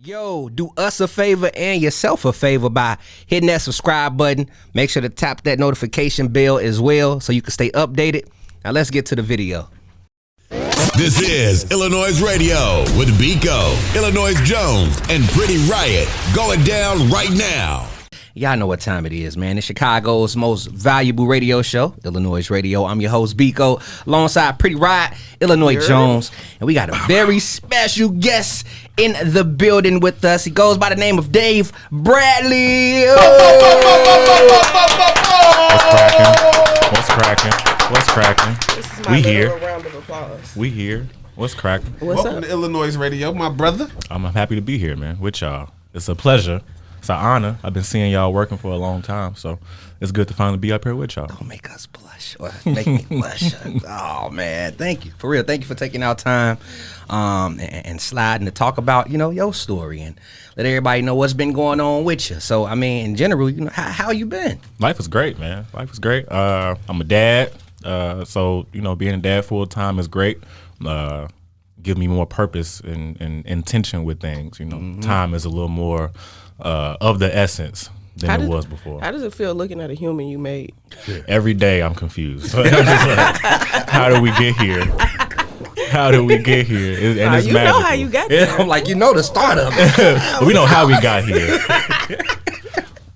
Yo, do us a favor and yourself a favor by hitting that subscribe button. Make sure to tap that notification bell as well so you can stay updated. Now let's get to the video. This is iLLANOiZE Radio with Biko, iLLANOiZE Jones, and Pretty Riot going down right now. Y'all know what time it is, man. It's Chicago's most valuable radio show, iLLANOiZE Radio. I'm your host, Biko, alongside Pretty Riot, iLLANOiZE Jones. And we got a very special guest in the building with us. He goes by the name of Dave Bradley. What's cracking? This is my little round of applause. We here. What's cracking? Welcome to iLLANOiZE Radio, my brother. I'm happy to be here, man, with y'all. It's a pleasure. It's an honor. I've been seeing y'all working for a long time, so it's good to finally be up here with y'all. Don't make us blush or make me blush. Oh, man. Thank you. For real. Thank you for taking our time and sliding to talk about, your story and let everybody know what's been going on with you. So, in general, how you been? Life is great, man. Life is great. I'm a dad, so, being a dad full time is great. Give me more purpose and intention with things. Time is a little more of the essence than it was before. How does it feel looking at a human you made? Every day I'm confused. I'm just like, how do we get here? How did we get here? And it's you magical. know how you got there. I'm like, the start of it. We know how we got here.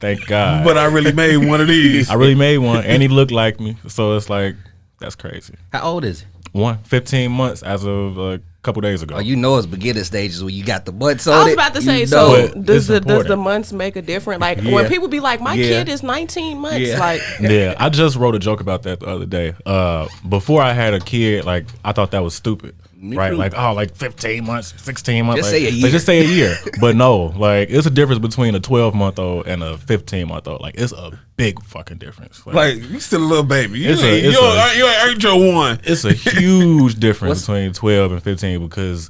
Thank God. But I really made one of these. I really made one, and he looked like me. So it's like, that's crazy. How old is he? 15 months as of a couple days ago. Oh, it's beginning stages when you got the butts on it. I was about to say, does the months make a difference? Like, Yeah. when people be like, my Yeah. kid is 19 months. Yeah. Like, Yeah, I just wrote a joke about that the other day. Before I had a kid, I thought that was stupid. Right? too. 15 months, 16 months. Just say a year. Just say a year. But no, it's a difference between a 12-month-old and a 15-month-old. It's a big fucking difference. You still a little baby. You It's ain't earned your one. It's a huge difference between 12 and 15 because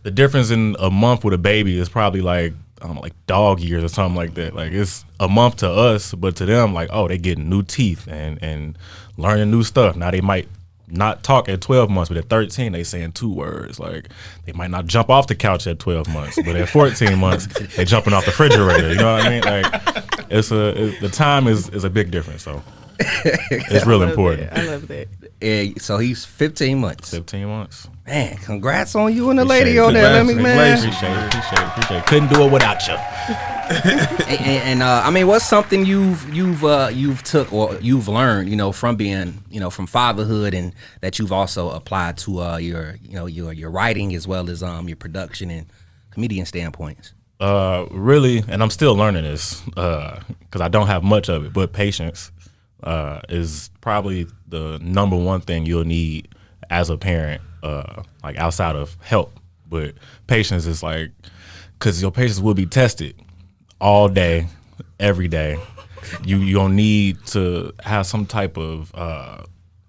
the difference in a month with a baby is probably like dog years or something like that. It's a month to us, but to them, they getting new teeth and learning new stuff. Now they might not talk at 12 months, but at 13 they saying 2 words. They might not jump off the couch at 12 months, but at 14 months they jumping off the refrigerator. You know what I mean? The time is a big difference. So it's real important. I love that. Yeah, so he's 15 months. 15 months. Man, congrats on you and the lady Appreciate on it. there, man. Appreciate it. Couldn't do it without you. and what's something you've took or you've learned, from being, from fatherhood, and that you've also applied to your writing as well as your production and comedian standpoints? Really, and I'm still learning this because I don't have much of it, but patience is probably the number one thing you'll need as a parent, outside of help. But patience is because your patience will be tested all day, every day. You don't need to have some type of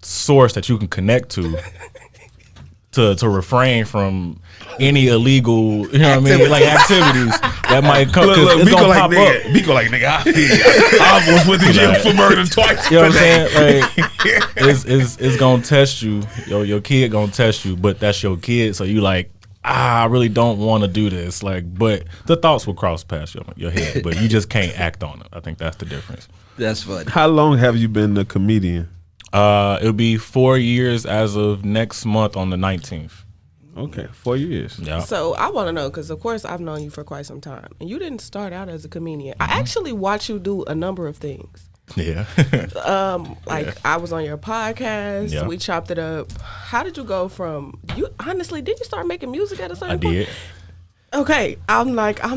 source that you can connect to refrain from any illegal, activities that might come. Look, it's Biko gonna pop up. Biko nigga, I feel you. I almost went to jail for murder twice. You know what I'm saying? It's gonna test you. Your kid gonna test you, but that's your kid, so you I really don't want to do this. But the thoughts will cross past your head, but you just can't act on it. I think that's the difference. That's funny. How long have you been a comedian? It'll be 4 years as of next month on the 19th. Okay, 4 years. Yeah. So I want to know, because of course I've known you for quite some time, and you didn't start out as a comedian. I actually watch you do a number of things. Yeah. I was on your podcast. Yeah. We chopped it up. How did you go from did you start making music at a certain I point? did. Okay, I'm like, I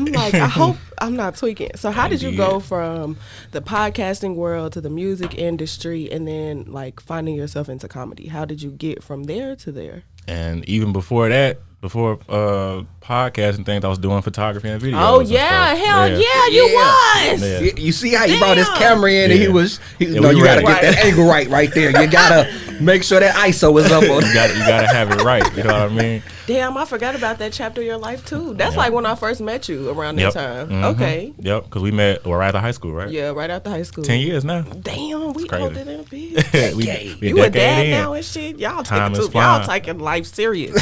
hope I'm not tweaking. So how did you did. go from the podcasting world to the music industry and then finding yourself into comedy? How did you get from there to there? And even before that, podcasting things, I was doing photography and video. Oh yeah, hell yeah, you was. Yeah. You see how he brought his camera in and Yeah. you we gotta ready. get that angle right there. You gotta make sure that ISO is up on You gotta have it right. You know what I mean? Damn, I forgot about that chapter of your life too. That's like when I first met you around that time. Mhm. Okay. Yep, because we met right after high school, right? Yeah, right after high school. 10 years now. Damn, we crazy. older than a bitch. we You a decade dad in. now and shit. Y'all Time is y'all flying. taking life serious.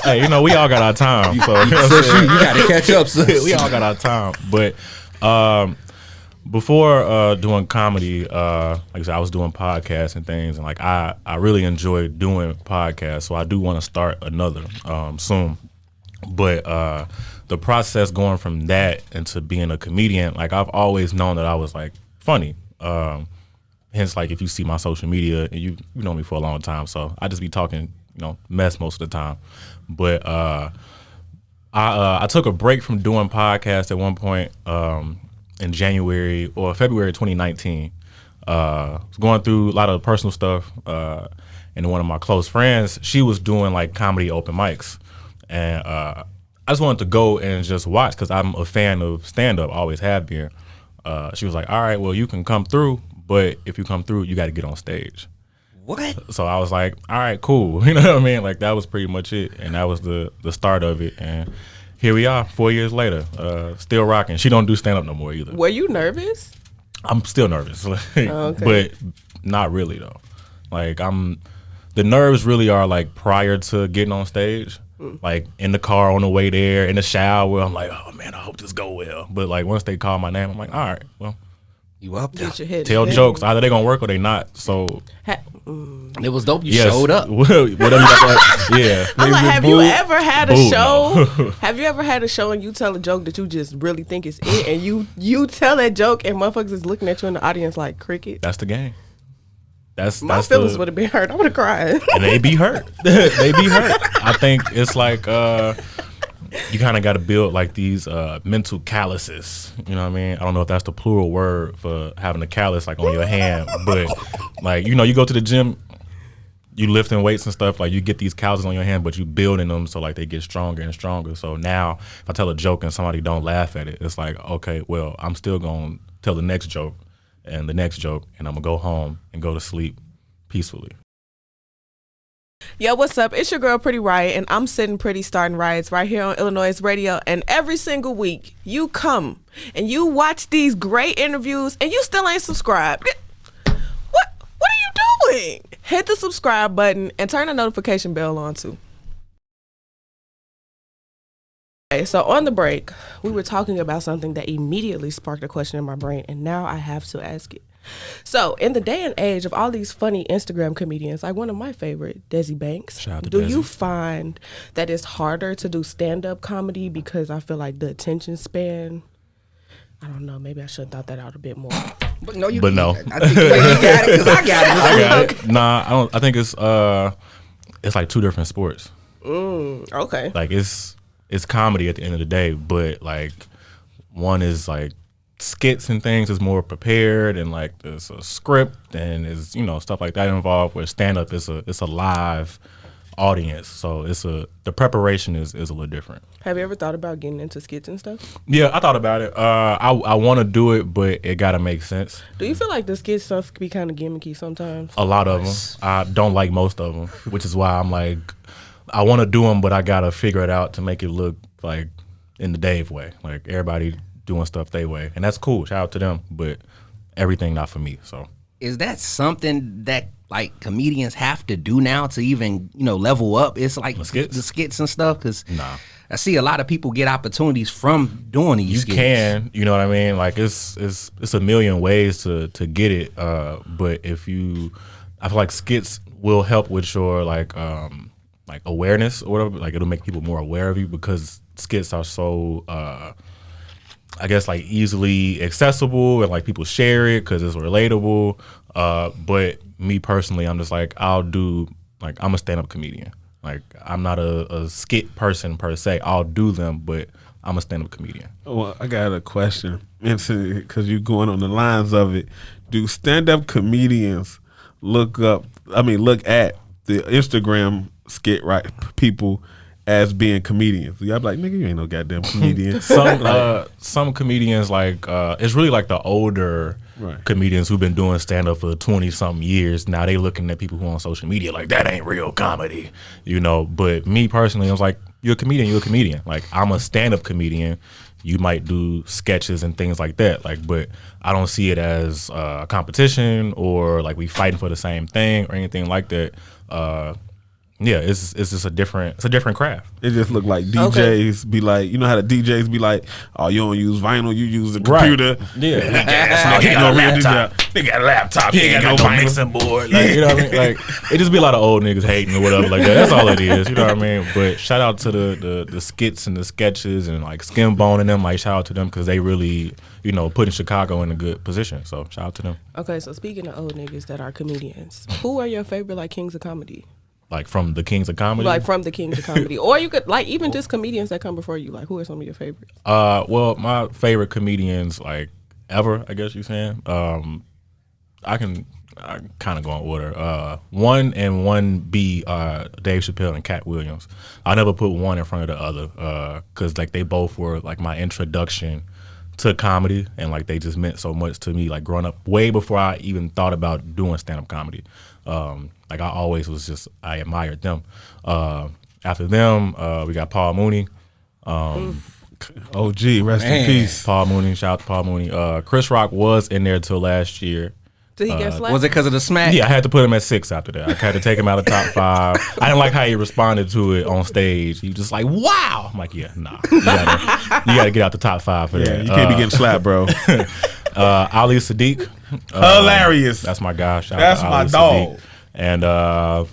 Hey, we all got our time. So You got to catch up, sis. we all got our time. But before doing comedy, like I said, I was doing podcasts and things, and like I really enjoy doing podcasts. So I do want to start another soon. But the process going from that into being a comedian, like I've always known that I was like funny. Hence, like if you see my social media, and you know me for a long time, so I just be talking, mess most of the time. But I took a break from doing podcasts at one point in January or February 2019. I was going through a lot of personal stuff, and one of my close friends, she was doing like comedy open mics, and I just wanted to go and just watch because I'm a fan of stand-up, always have been. She was like, all right, well, you can come through, but if you come through, you got to get on stage. What? So I was like, all right, cool. You know what I mean? Like that was pretty much it. And that was the start of it. And here we are 4 years later, still rocking. She don't do stand-up no more either. Were you nervous? I'm still nervous, Okay. but not really though. Like the nerves really are like prior to getting on stage. Like in the car on the way there, in the shower, I'm like, oh man, I hope this go well. But like once they call my name, I'm like, all right, well, You up there. Get your head tell down. jokes. Either they gonna work or they not. So It was dope. You yes, showed up. whatever you got, yeah. I'm like, have you ever had a Boo, show? no. Have you ever had a show and you tell a joke that you just really think is it, and you tell that joke and motherfuckers is looking at you in the audience like cricket? That's the game. That's My feelings the, would have been hurt. I would have cried. and they be hurt. They be hurt. I think it's like you kind of got to build like these mental calluses. You know what I mean? I don't know if that's the plural word for having a callus like on your hand, but like you go to the gym, you lifting weights and stuff. Like you get these calluses on your hand, but you building them so like they get stronger and stronger. So now if I tell a joke and somebody don't laugh at it, it's like okay, well I'm still gonna tell the next joke and the next joke, and I'm gonna go home and go to sleep peacefully. Yo, what's up? It's your girl, Pretty Riot, and I'm sitting pretty starting riots right here on iLLANOiZE Radio. And every single week, you come and you watch these great interviews, and you still ain't subscribed. What are you doing? Hit the subscribe button and turn the notification bell on too. Okay, so on the break, we were talking about something that immediately sparked a question in my brain, and now I have to ask it. So, in the day and age of all these funny Instagram comedians, like one of my favorite, Desi Banks, Shout out to do Desi. you find that it's harder to do stand-up comedy because I feel like the attention span, I don't know, maybe I should have thought that out a bit more. But no, you. But no. I think you got it because I got it. I got it. Nah, I don't. I think it's like two different sports. Okay. Like it's comedy at the end of the day, but like one is like skits and things is more prepared and like there's a script and is stuff like that involved. Where stand up is a live audience, so the preparation is a little different. Have you ever thought about getting into skits and stuff? Yeah, I thought about it. I want to do it, but it gotta make sense. Do you feel like the skit stuff can be kind of gimmicky sometimes? A lot of them. I don't like most of them, which is why I'm like, I want to do them, but I gotta figure it out to make it look like in the Dave way, like everybody doing stuff their way, and that's cool. Shout out to them, but everything not for me. So Is that something that like comedians have to do now to even level up? It's like the skits and stuff. Because nah, I see a lot of people get opportunities from doing these. you skits. can, you know what I mean? Like it's a million ways to get it. But I feel like skits will help with your like awareness or whatever. Like it'll make people more aware of you because skits are so I guess like easily accessible and like people share it because it's relatable. But me personally, I'm just like I'm a stand-up comedian. Like I'm not a skit person per se. I'll do them, but I'm a stand-up comedian. Well, I got a question because you're going on the lines of it. Do stand-up comedians look at the Instagram skit people as being comedians? Y'all be like, nigga, you ain't no goddamn comedian. Some comedians like it's really like the older comedians who've been doing stand up for 20-something years. Now they looking at people who are on social media like that ain't real comedy, But me personally, I was like, you're a comedian. Like I'm a stand up comedian. You might do sketches and things like that, but I don't see it as a competition or like we fighting for the same thing or anything like that. Yeah, it's just a different craft. It just looked like DJs be like, you know how the DJs be like, oh, you don't use vinyl, you use the computer. Right. Yeah. He got a laptop. They got a laptop. He ain't got no mixing board. Like, you know what I mean? Like, it just be a lot of old niggas hating or whatever like that. That's all it is. You know what I mean? But shout out to the skits and the sketches and like Skin Bone and them. Like, shout out to them because they really, you know, putting Chicago in a good position. So shout out to them. Okay, so speaking of old niggas that are comedians, who are your favorite like kings of comedy? Like from the Kings of Comedy? Like from the Kings of Comedy. Or you could like even just comedians that come before you. Like who are some of your favorites? Well, my favorite comedians like ever, I guess you're saying. I kind of go in order. 1 and 1B are Dave Chappelle and Cat Williams. I never put one in front of the other because like they both were like my introduction to comedy and like they just meant so much to me like growing up way before I even thought about doing stand-up comedy. Like I always I admired them. After them, we got Paul Mooney. OG, rest in peace. Paul Mooney, shout out to Paul Mooney. Chris Rock was in there till last year. Did he get slapped? Was it because of the smack? Yeah, I had to put him at 6 after that. I had to take him out of top 5. I didn't like how he responded to it on stage. He was just like, wow. I'm like, yeah, nah. You gotta get out the top 5 for that. You can't be getting slapped, bro. Ali Sadiq. Hilarious. That's my guy. Shout That's out to my Ali dog. Sadiq. And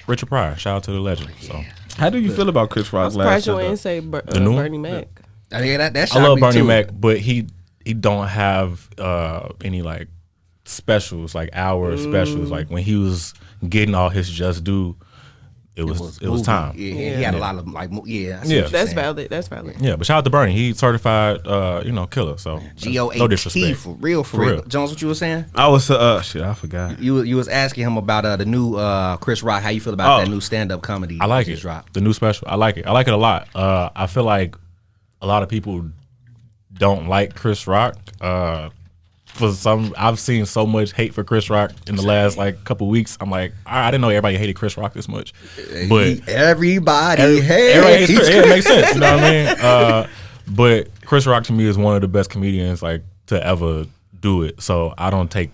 Richard Pryor. Shout out to the legend. So How do you feel about Chris Rock's I'm last surprised you stand-up? ain't say new one? Bernie Mac. Yeah, that I love me Bernie too. Mac, but he don't have any like specials, like hour specials. Like when he was getting all his just due, it was movie. time. Yeah, he had a lot of like, I see Yeah. what you're That's saying. valid. That's valid. Yeah, but shout out to Bernie. He certified, killer. So GOAT no disrespect. for real. Jones, what you were saying? I was shit, I forgot. You was asking him about the new Chris Rock. How you feel about that new stand-up comedy? I like that it. just dropped? The new special. I like it. I like it a lot. I feel like a lot of people don't like Chris Rock. I've seen so much hate for Chris Rock in the last like couple weeks. I'm like, I didn't know everybody hated Chris Rock this much. But Everybody hates everybody hates Chris. Yeah, it makes sense. You know what I mean? But Chris Rock to me is one of the best comedians like to ever do it. So I don't take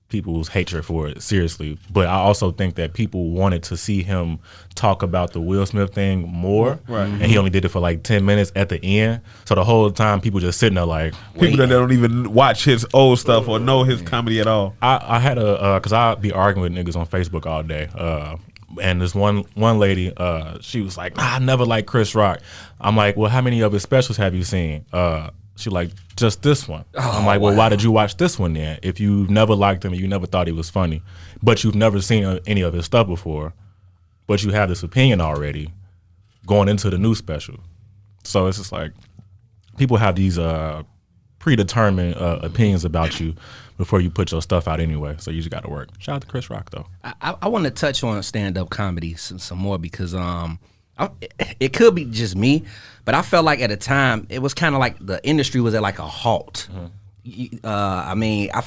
people's hatred for it seriously. But I also think that people wanted to see him talk about the Will Smith thing more. Right. And he only did it for like 10 minutes at the end. So the whole time people just sitting there like People that don't even watch his old stuff or know his comedy at all. I had because I'd be arguing with niggas on Facebook all day. And this one lady, she was like, I never liked Chris Rock. I'm like, well, how many of his specials have you seen? She like, just this one. I'm like, well, why did you watch this one then? If you've never liked him and you never thought he was funny, but you've never seen any of his stuff before, but you have this opinion already going into the new special. So it's just like, people have these predetermined opinions about you before you put your stuff out anyway. So you just got to work. Shout out to Chris Rock, though. I want to touch on stand-up comedy some more because it could be just me, but I felt like at the time it was kind of like the industry was at like a halt. I mean, I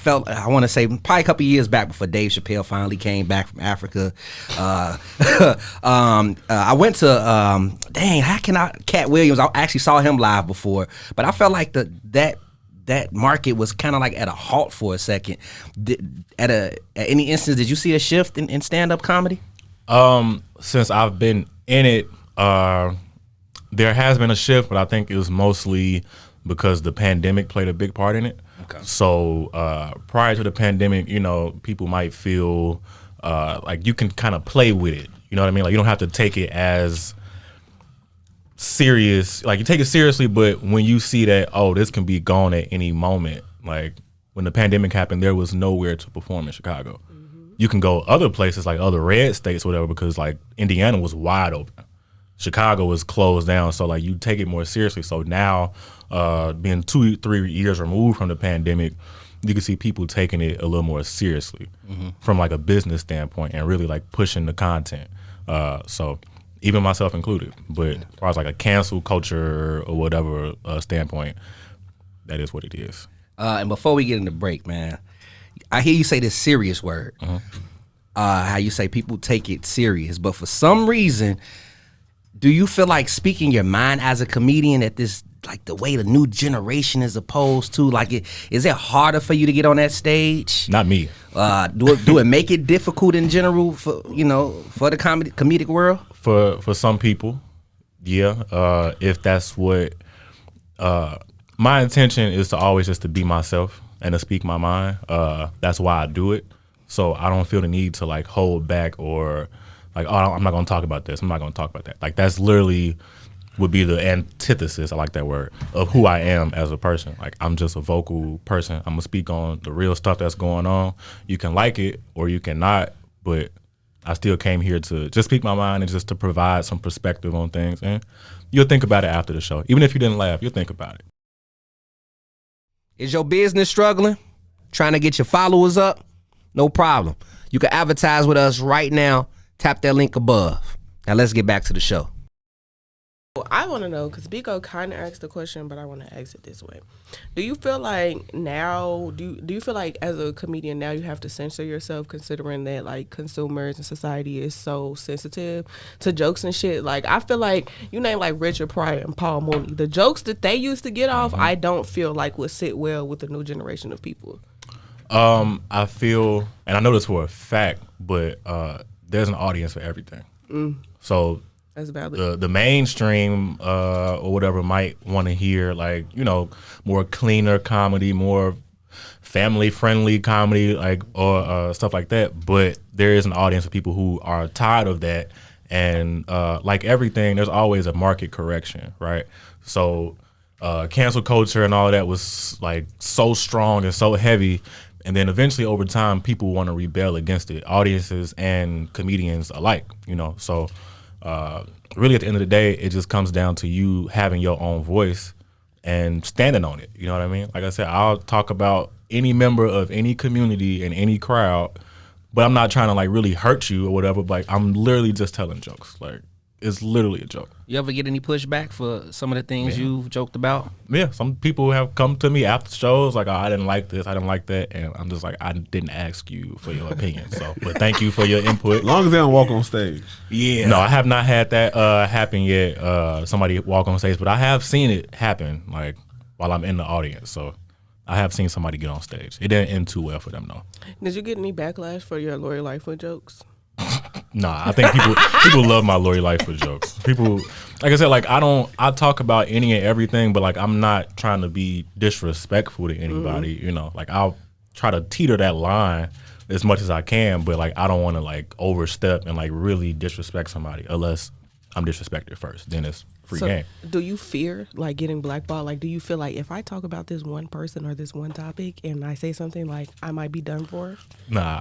want to say probably a couple years back before Dave Chappelle finally came back from Africa. I went to Cat Williams. I actually saw him live before, but I felt like that market was kind of like at a halt for a second. At any instance, did you see a shift in stand-up comedy? Since I've been in it, there has been a shift, but I think it was mostly because the pandemic played a big part in it. Okay. So prior to the pandemic, people might feel like you can kind of play with it. You know what I mean? Like you don't have to take it as serious. Like you take it seriously, but when you see that, this can be gone at any moment. Like when the pandemic happened, there was nowhere to perform in Chicago. Mm-hmm. You can go other places like other red states, or whatever, because like Indiana was wide open. Chicago was closed down, so like you take it more seriously. So now, being 2-3 years removed from the pandemic, you can see people taking it a little more seriously from like a business standpoint and really like pushing the content. So even myself included. But as far as like a cancel culture or whatever standpoint, that is what it is. And before we get into break, man, I hear you say this serious word. How you say people take it serious, but for some reason, Do you feel like speaking your mind as a comedian at this, like the way the new generation is opposed to, like, is it harder for you to get on that stage? Not me. Do it make it difficult in general for for the comedic world? For some people, yeah. If that's what my intention is, to always just to be myself and to speak my mind. That's why I do it. So I don't feel the need to like hold back or like, oh, I'm not gonna talk about this. I'm not gonna talk about that. Like that's literally would be the antithesis, I like that word, of who I am as a person. Like I'm just a vocal person. I'm gonna speak on the real stuff that's going on. You can like it or you cannot, but I still came here to just speak my mind and just to provide some perspective on things. And you'll think about it after the show. Even if you didn't laugh, you'll think about it. Is your business struggling? Trying to get your followers up? No problem. You can advertise with us right now. Tap that link above. Now let's get back to the show. I want to know, because Biko kind of asked the question, but I want to ask it this way. Do you feel like now, do you feel like as a comedian now you have to censor yourself, considering that like consumers and society is so sensitive to jokes and shit? Like I feel like you name like Richard Pryor and Paul Mooney. The jokes that they used to get off, I don't feel like would sit well with the new generation of people. I feel, and I know this for a fact, but there's an audience for everything. So that's valid. The mainstream or whatever might want to hear like, more cleaner comedy, more family friendly comedy, like or stuff like that. But there is an audience of people who are tired of that, and like everything, there's always a market correction, right? So cancel culture and all that was like so strong and so heavy. And then eventually over time, people want to rebel against it, audiences and comedians alike, So really at the end of the day, it just comes down to you having your own voice and standing on it. You know what I mean? Like I said, I'll talk about any member of any community and any crowd, but I'm not trying to like really hurt you or whatever. But, like I'm literally just telling jokes. Like it's literally a joke. You ever get any pushback for some of the things you've joked about? Yeah, some people have come to me after shows like, oh, I didn't like this, I didn't like that, and I'm just like, I didn't ask you for your opinion. So, but thank you for your input. As long as they don't walk on stage. Yeah. No, I have not had that happen yet. Somebody walk on stage, but I have seen it happen like while I'm in the audience. So I have seen somebody get on stage. It didn't end too well for them though. Did you get any backlash for your Lori Lightfoot jokes? Nah, I think people love my Lori Lightfoot jokes. People, like I said, like I talk about any and everything, but like I'm not trying to be disrespectful to anybody, Like I'll try to teeter that line as much as I can, but like I don't want to like overstep and like really disrespect somebody unless I'm disrespected first. Then it's free game. Do you fear like getting blackballed? Like, do you feel like if I talk about this one person or this one topic and I say something like I might be done for? Nah,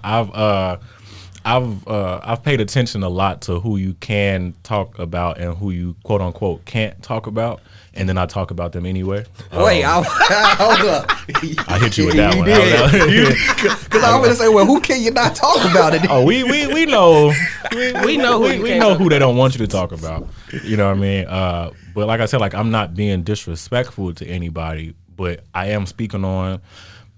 I've paid attention a lot to who you can talk about and who you quote unquote can't talk about, and then I talk about them anyway. Wait, hold up. I hit you with that one. Because I was gonna say, well, who can you not talk about it? Oh, we know we know who they don't want you to talk about. You know what I mean? But like I said, like I'm not being disrespectful to anybody, but I am speaking on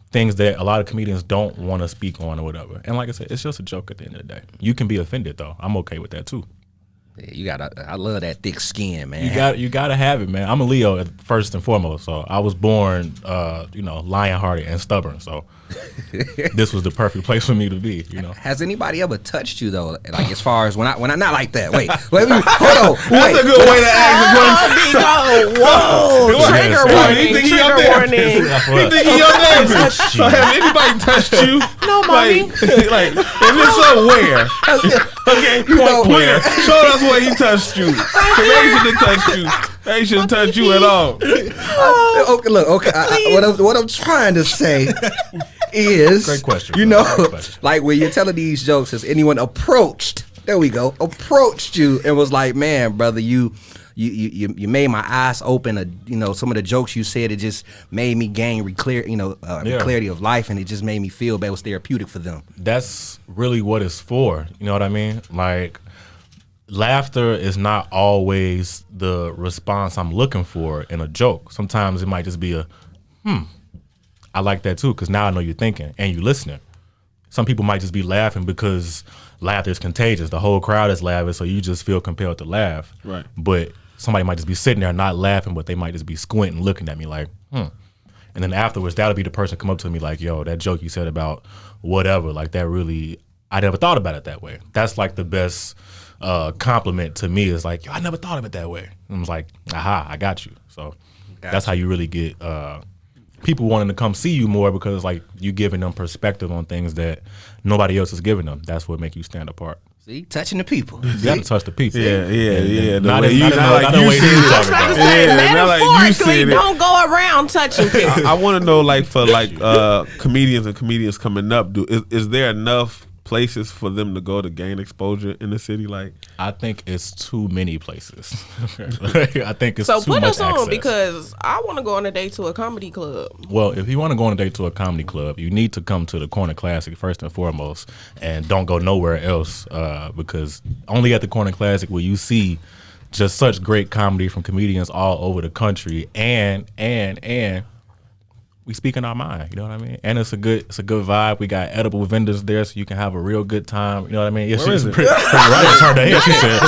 things that a lot of comedians don't want to speak on or whatever. And like I said, it's just a joke at the end of the day. You can be offended though. I'm okay with that too. Yeah, I love that thick skin, man. You gotta have it, man. I'm a Leo first and foremost, so I was born, lion-hearted and stubborn. So this was the perfect place for me to be. Has anybody ever touched you though? Like as far as when I not like that. Wait, hold on. That's a good way to ask the question. Whoa! Trigger warning. Trigger warning. He think he your neighbor. So have anybody touched you? No, mommy. Like if it's so, where? Okay, point where? Show us where he touched you. They shouldn't touch you. They shouldn't touch you at all. Okay, look. Okay, what I'm trying to say is, great question. Great question. Like when you're telling these jokes, has anyone approached you and was like, man, brother, you made my eyes open. Some of the jokes you said, it just made me gain clarity of life, and it just made me feel that it was therapeutic for them. That's really what it's for. You know what I mean? Like, laughter is not always the response I'm looking for in a joke. Sometimes it might just be I like that too, because now I know you're thinking and you're listening. some people might just be laughing because laughter is contagious. The whole crowd is laughing, so you just feel compelled to laugh. Right. But somebody might just be sitting there not laughing, but they might just be squinting, looking at me like, And then afterwards, that'll be the person come up to me like, yo, that joke you said about whatever, like that really, I never thought about it that way. That's like the best compliment to me is like, yo, I never thought of it that way. And I was like, aha, I got you. So that's how you really get people wanting to come see you more, because like you giving them perspective on things that nobody else is giving them. That's what make you stand apart. See, touching the people. You got to touch the people. Yeah. Not the way you talk about it. Metaphorically, don't go around touching people. I want to know, like, for like comedians and comedians coming up, is there enough places for them to go to gain exposure in the city? Like, I think it's too many places. I think it's so too put much us on access. because I want to go on a date to a comedy club. Well, if you want to go on a date to a comedy club, you need to come to the Corner Classic first and foremost, and don't go nowhere else because only at the Corner Classic will you see just such great comedy from comedians all over the country, and we speak in our mind, you know what I mean? And it's a good vibe. We got edible vendors there, so you can have a real good time. You know what I mean? Yeah, Where is it? Pretty right turned her head. She said,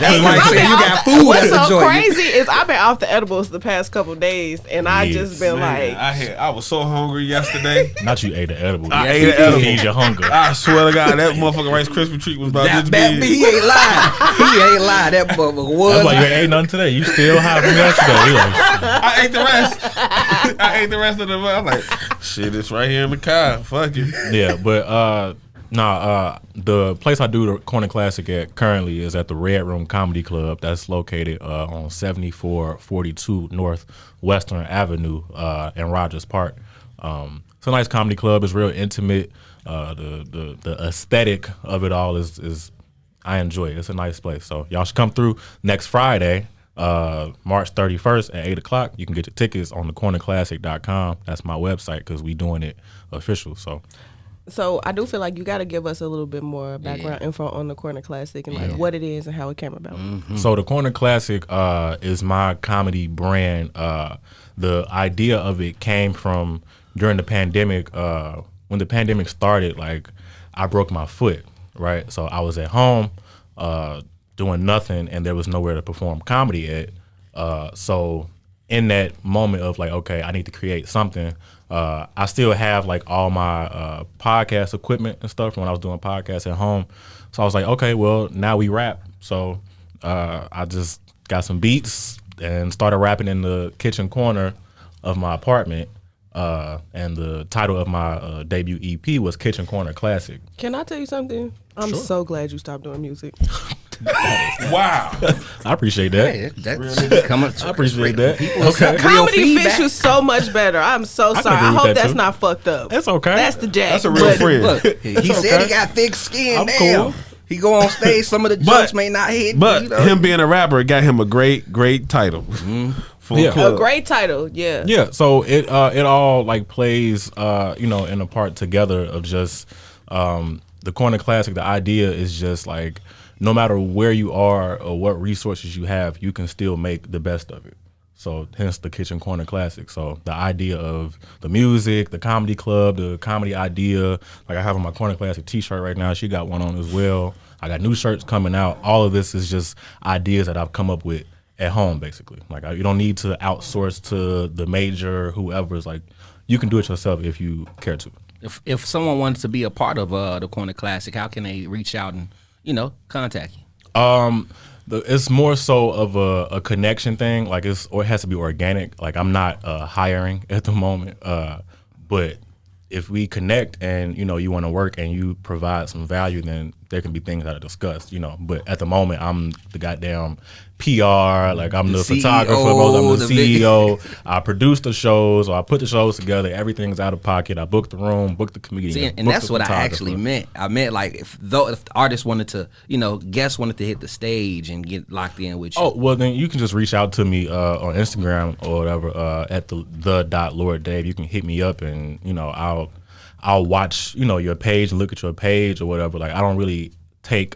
That's like saying you got food What's at the so joint. crazy is I've been off the edibles the past couple days, and I Yes. just been like, I was so hungry yesterday. not you ate the edible. I ate an edible. Ease your hunger. I swear to God, that motherfucking Rice Krispie treat was about this That big. he ain't lying. He ain't lying. That motherfucker was. That's why you ain't ate nothing today. You still high from yesterday. You like, I ate the rest. I ate the rest of the. I'm like, shit, it's right here in the car. Fuck it. yeah, but the place I do the Corner Classic at currently is at the Red Room Comedy Club. That's located on 7442 North Western Avenue in Rogers Park. It's a nice comedy club. It's real intimate. The aesthetic of it all is I enjoy it. It's a nice place. So y'all should come through next Friday, March 31st at 8 o'clock. You can get your tickets on thecornerclassic.com. That's my website because we doing it official. so I do feel like you got to give us a little bit more background info on the Corner Classic and like what it is and how it came about. So the Corner Classic is my comedy brand. The idea of it came from during the pandemic. When the pandemic started, like I broke my foot, right? So I was at home doing nothing, and there was nowhere to perform comedy at. So in that moment of like, okay, I need to create something. I still have like all my podcast equipment and stuff from when I was doing podcasts at home. So I was like, okay, well now we rap. So I just got some beats and started rapping in the kitchen corner of my apartment. And the title of my debut EP was Kitchen Corner Classic. Can I tell you something? I'm so glad you stopped doing music. Wow. I appreciate that. Hey, that's coming. I appreciate that. People Okay. real Comedy fits feedback. you so much better. I'm so sorry. agree I with hope that, that's too. not fucked up. That's okay. That's the jack. That's a real But friend. Look, he said he got thick skin. I'm Damn. cool. He go on stage. Some of the jokes may not hit. But you know. him being a rapper got him a great title. For Yeah. a club. A great title, yeah. Yeah, so it all like plays in a part together of just the Corner Classic. The idea is just like no matter where you are or what resources you have, you can still make the best of it. So hence the Kitchen Corner Classic. So the idea of the music, the comedy club, the comedy idea. Like I have on my Corner Classic t-shirt right now. She got one on as well. I got new shirts coming out. All of this is just ideas that I've come up with at home, basically. Like you don't need to outsource to the major whoever's. Like you can do it yourself if you care to. If someone wants to be a part of the Corner Classic, how can they reach out and contact you? It's more so of a connection thing. Like it has to be organic. Like I'm not hiring at the moment, but if we connect and you want to work and you provide some value, then there can be things that are discussed. But at the moment, I'm the goddamn PR. Like I'm the CEO, photographer. I'm the the big- CEO. I produce the shows, or I put the shows together. Everything's out of pocket. I book the room, book the comedian. See, and book that's the what I photographer. actually meant. I meant like if artists wanted to, guests wanted to hit the stage and get locked in with you. Oh, well, then you can just reach out to me on Instagram or whatever at the Lord Dave. You can hit me up and, I'll watch, your page and look at your page or whatever. Like, I don't really take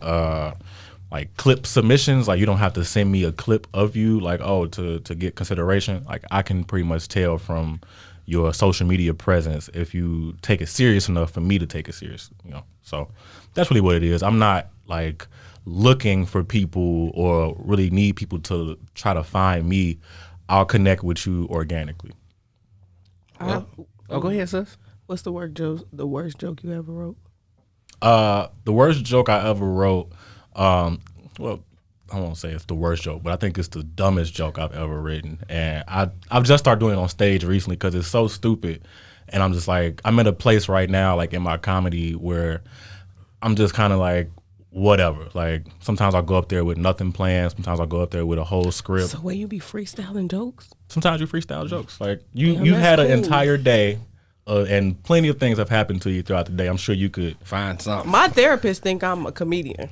like clip submissions. Like, you don't have to send me a clip of you, like, to get consideration. Like, I can pretty much tell from your social media presence if you take it serious enough for me to take it serious, you know. So that's really what it is. I'm not like looking for people or really need people to try to find me. I'll connect with you organically. Oh, go ahead, sis. What's the worst joke you ever wrote? The worst joke I ever wrote, well, I won't say it's the worst joke, but I think it's the dumbest joke I've ever written. And I've just started doing it on stage recently because it's so stupid. And I'm just like, I'm at a place right now, like in my comedy, where I'm just kind of like, whatever. Like, sometimes I'll go up there with nothing planned. Sometimes I'll go up there with a whole script. So when you be freestyling jokes? Sometimes you freestyle jokes. Like, you've had an entire day, and plenty of things have happened to you throughout the day. I'm sure you could find something. My therapist think I'm a comedian.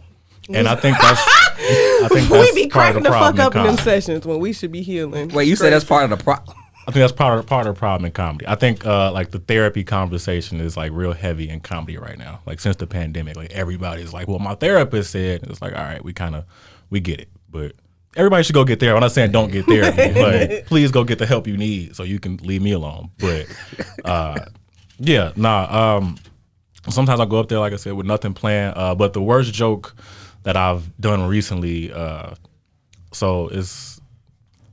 And I think that's we be cracking the fuck up in them sessions when we should be healing. Wait, you said that's part of the problem? I think that's part of the problem in comedy. I think like the therapy conversation is like real heavy in comedy right now. Like since the pandemic, like everybody's like, well, my therapist said. It's like, all right, we get it, but everybody should go get therapy. I'm not saying don't get therapy, but please go get the help you need so you can leave me alone. But sometimes I go up there, like I said, with nothing planned. But the worst joke that I've done recently, so it's,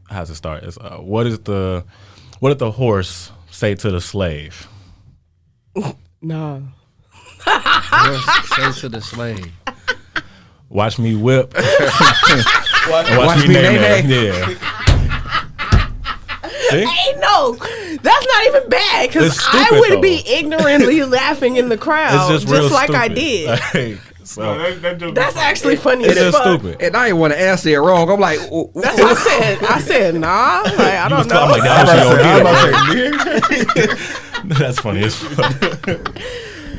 how's it start? It's what did the horse say to the slave? No. Say to the slave. Watch me whip. Watch me nay. Yeah. See? Hey, no, that's not even bad because I would be ignorantly laughing in the crowd, it's just like stupid. I did. Like, so that's actually funny. It's as just fuck. stupid. And I didn't want to answer it wrong. I'm like, that's what I said. I said, nah. Like, I don't know. I'm like, that's funny. It's funny.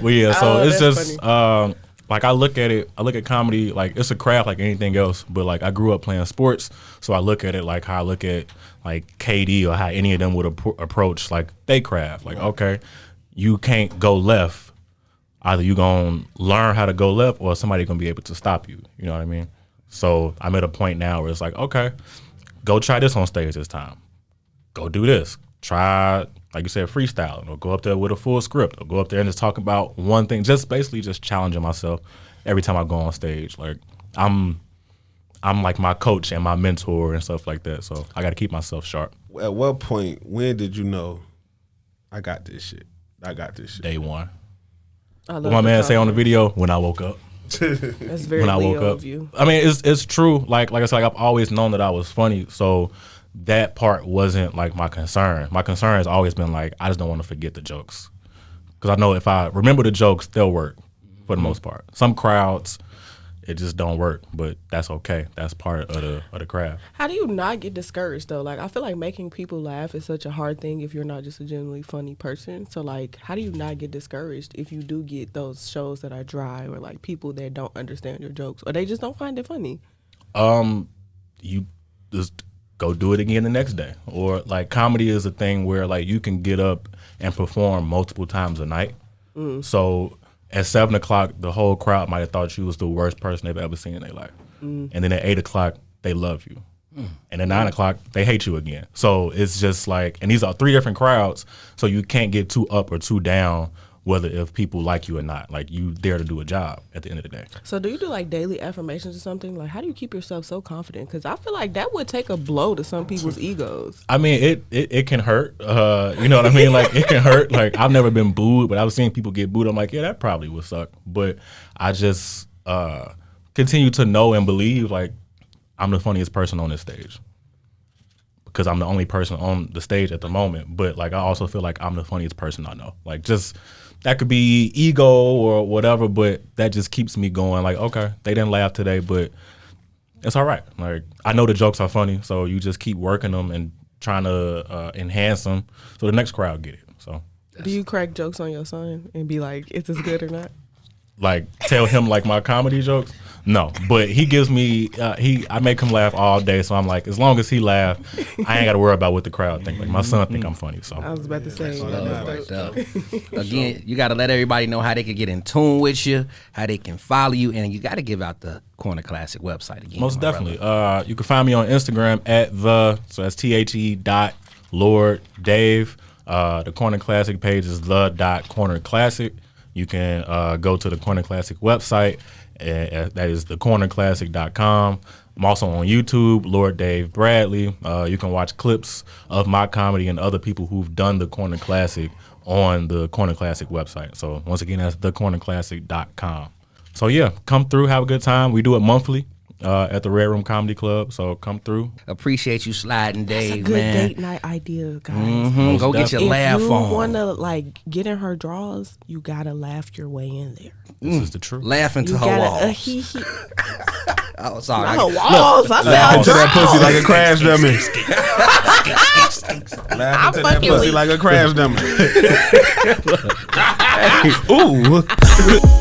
Well, yeah. So it's just like I look at comedy like it's a craft like anything else. But like I grew up playing sports, so I look at it like how I look at like KD or how any of them would approach like they craft. Like, okay, you can't go left. Either you gonna learn how to go left or somebody gonna be able to stop you. You know what I mean? So I'm at a point now where it's like, okay, go try this on stage this time. Go do this. Try, like you said, freestyling, or go up there with a full script, or go up there and just talk about one thing. Just basically just challenging myself every time I go on stage. Like I'm like my coach and my mentor and stuff like that. So I got to keep myself sharp. At what point, when did you know I got this shit? Day one. What my man say on the video, when I woke up. That's very when I woke Leo up. of you. I mean, it's true. Like I said, like I've always known that I was funny. So that part wasn't like my concern. My concern has always been like, I just don't want to forget the jokes. Because I know if I remember the jokes, they'll work for the most part. Some crowds, it just don't work, but that's okay. That's part of the craft. How do you not get discouraged though? Like I feel like making people laugh is such a hard thing if you're not just a genuinely funny person. So like, how do you not get discouraged if you do get those shows that are dry or like people that don't understand your jokes or they just don't find it funny? You just go do it again the next day. Or like comedy is a thing where like you can get up and perform multiple times a night. So at 7 o'clock, the whole crowd might have thought you was the worst person they've ever seen in their life. And then at 8 o'clock, they love you. And at 9 o'clock, they hate you again. So it's just like, and these are 3 different crowds, so you can't get too up or too down whether if people like you or not. Like you there to do a job at the end of the day. So do you do like daily affirmations or something? Like how do you keep yourself so confident? Because I feel like that would take a blow to some people's egos. I mean, it can hurt. You know what I mean? Like it can hurt. Like I've never been booed, but I've seen people get booed. I'm like, yeah, that probably would suck. But I just continue to know and believe like I'm the funniest person on this stage. Because I'm the only person on the stage at the moment. But like I also feel like I'm the funniest person I know. Like just that could be ego or whatever, but that just keeps me going. Like, okay, they didn't laugh today, but it's all right. Like I know the jokes are funny, so you just keep working them and trying to enhance them so the next crowd get it. So do you crack jokes on your son and be like, it's as good or not? Like tell him like my comedy jokes? No, but he gives me I make him laugh all day, so I'm like, as long as he laugh, I ain't got to worry about what the crowd think. Like my son think I'm funny, so I was about to say. Again, you got to let everybody know how they can get in tune with you, how they can follow you, and you got to give out the Corner Classic website again. Most definitely. You can find me on Instagram at so that's THE.LordDave. The Corner Classic page is the.cornerclassic. You can go to the Corner Classic website. That is thecornerclassic.com. I'm also on YouTube, Lord Dave Bradley. You can watch clips of my comedy and other people who've done the Corner Classic on the Corner Classic website. So once again, that's thecornerclassic.com. So yeah, come through, have a good time. We do it monthly at the Red Room Comedy Club. So come through. Appreciate you sliding, That's Dave, a good man. date night idea, guys. Go get your laugh If you on. want to like get in her draws, you gotta laugh your way in there. This is the truth. Laugh into You her gotta walls. he. Oh, sorry. Not her walls. I said Laugh her into that pussy draws. like a crash dummy. Laugh into that fucking pussy weak. like a crash dummy. Hey, ooh.